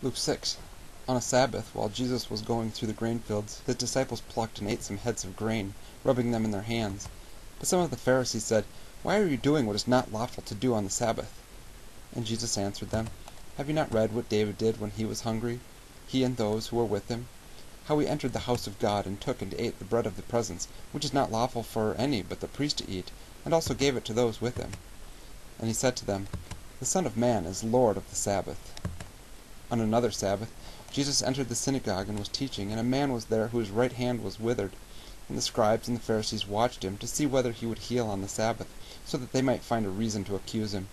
Luke 6. On a Sabbath, while Jesus was going through the grain fields, his disciples plucked and ate some heads of grain, rubbing them in their hands. But some of the Pharisees said, "Why are you doing what is not lawful to do on the Sabbath?" And Jesus answered them, "Have you not read what David did when he was hungry, he and those who were with him? How he entered the house of God, and took and ate the bread of the presence, which is not lawful for any but the priest to eat, and also gave it to those with him. And he said to them, The Son of Man is Lord of the Sabbath." On another Sabbath, Jesus entered the synagogue and was teaching, and a man was there whose right hand was withered. And the scribes and the Pharisees watched him to see whether he would heal on the Sabbath, so that they might find a reason to accuse him.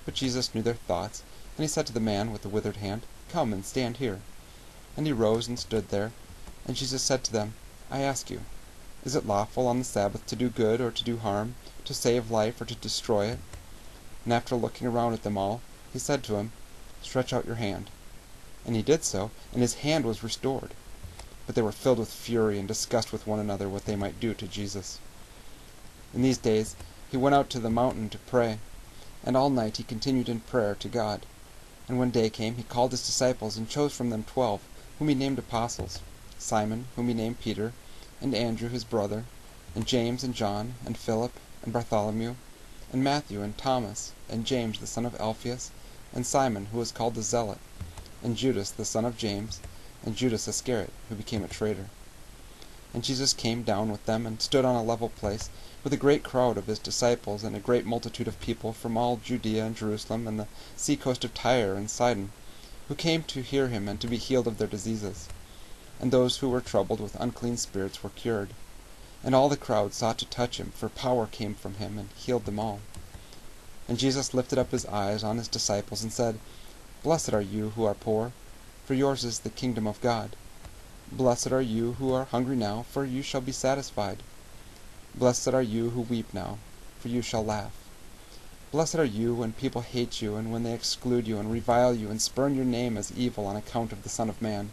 But Jesus knew their thoughts, and he said to the man with the withered hand, "Come and stand here." And he rose and stood there. And Jesus said to them, "I ask you, is it lawful on the Sabbath to do good or to do harm, to save life or to destroy it?" And after looking around at them all, he said to him, "Stretch out your hand." And he did so, and his hand was restored. But they were filled with fury and discussed with one another what they might do to Jesus. In these days he went out to the mountain to pray, and all night he continued in prayer to God. And when day came, he called his disciples, and chose from them 12, whom he named apostles: Simon, whom he named Peter, and Andrew his brother, and James and John, and Philip, and Bartholomew, and Matthew, and Thomas, and James the son of Alphaeus, and Simon, who was called the Zealot, and Judas the son of James, and Judas Iscariot, who became a traitor. And Jesus came down with them, and stood on a level place, with a great crowd of his disciples, and a great multitude of people from all Judea and Jerusalem, and the sea coast of Tyre and Sidon, who came to hear him and to be healed of their diseases. And those who were troubled with unclean spirits were cured. And all the crowd sought to touch him, for power came from him, and healed them all. And Jesus lifted up his eyes on his disciples, and said, "Blessed are you who are poor, for yours is the kingdom of God. Blessed are you who are hungry now, for you shall be satisfied. Blessed are you who weep now, for you shall laugh. Blessed are you when people hate you, and when they exclude you, and revile you, and spurn your name as evil on account of the Son of Man.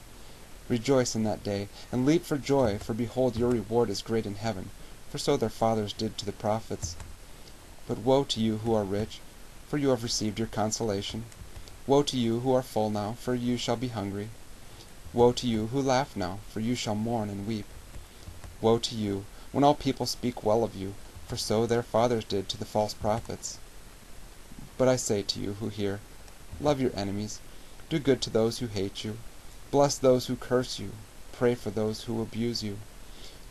Rejoice in that day, and leap for joy, for behold, your reward is great in heaven, for so their fathers did to the prophets. But woe to you who are rich, for you have received your consolation. Woe to you who are full now, for you shall be hungry. Woe to you who laugh now, for you shall mourn and weep. Woe to you, when all people speak well of you, for so their fathers did to the false prophets. But I say to you who hear, love your enemies, do good to those who hate you, bless those who curse you, pray for those who abuse you.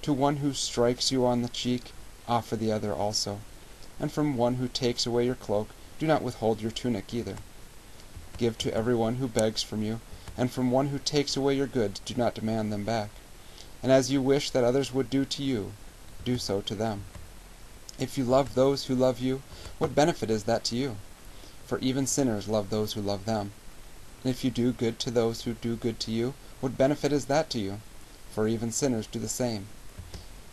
To one who strikes you on the cheek, offer the other also. And from one who takes away your cloak, do not withhold your tunic either. Give to everyone who begs from you, and from one who takes away your goods do not demand them back. And as you wish that others would do to you, do so to them. If you love those who love you, what benefit is that to you? For even sinners love those who love them. And if you do good to those who do good to you, what benefit is that to you? For even sinners do the same.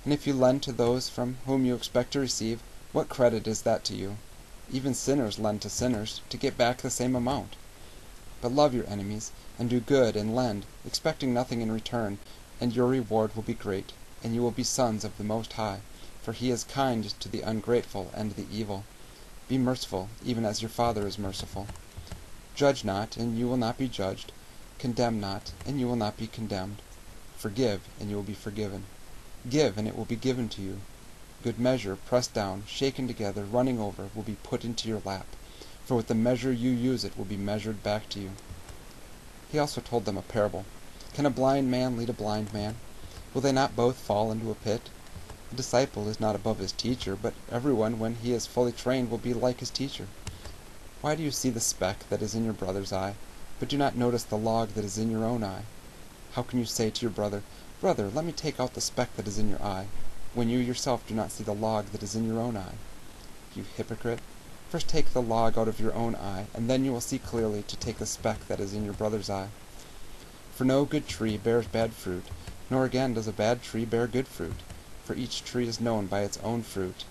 And if you lend to those from whom you expect to receive, what credit is that to you? Even sinners lend to sinners, to get back the same amount. But love your enemies, and do good, and lend, expecting nothing in return, and your reward will be great, and you will be sons of the Most High, for he is kind to the ungrateful and the evil. Be merciful, even as your Father is merciful. Judge not, and you will not be judged. Condemn not, and you will not be condemned. Forgive, and you will be forgiven. Give, and it will be given to you. Good measure, pressed down, shaken together, running over, will be put into your lap. For with the measure you use it will be measured back to you. He also told them a parable. Can a blind man lead a blind man? Will they not both fall into a pit? A disciple is not above his teacher, but everyone, when he is fully trained, will be like his teacher. Why do you see the speck that is in your brother's eye, but do not notice the log that is in your own eye? How can you say to your brother, "Brother, let me take out the speck that is in your eye," when you yourself do not see the log that is in your own eye? You hypocrite! First take the log out of your own eye, and then you will see clearly to take the speck that is in your brother's eye. For no good tree bears bad fruit, nor again does a bad tree bear good fruit, for each tree is known by its own fruit.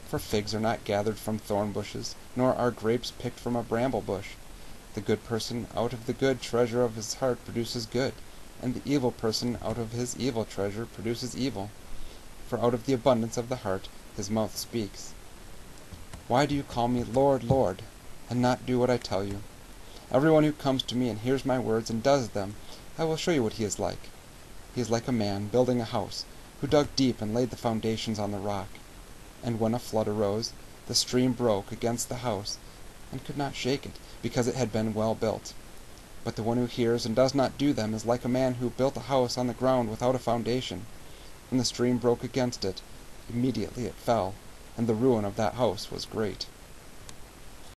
For figs are not gathered from thorn bushes, nor are grapes picked from a bramble bush. The good person out of the good treasure of his heart produces good, and the evil person out of his evil treasure produces evil. For out of the abundance of the heart his mouth speaks. Why do you call me Lord, Lord, and not do what I tell you? Everyone who comes to me and hears my words and does them, I will show you what he is like. He is like a man building a house, who dug deep and laid the foundations on the rock. And when a flood arose, the stream broke against the house, and could not shake it, because it had been well built. But the one who hears and does not do them is like a man who built a house on the ground without a foundation. When the stream broke against it, immediately it fell, and the ruin of that house was great.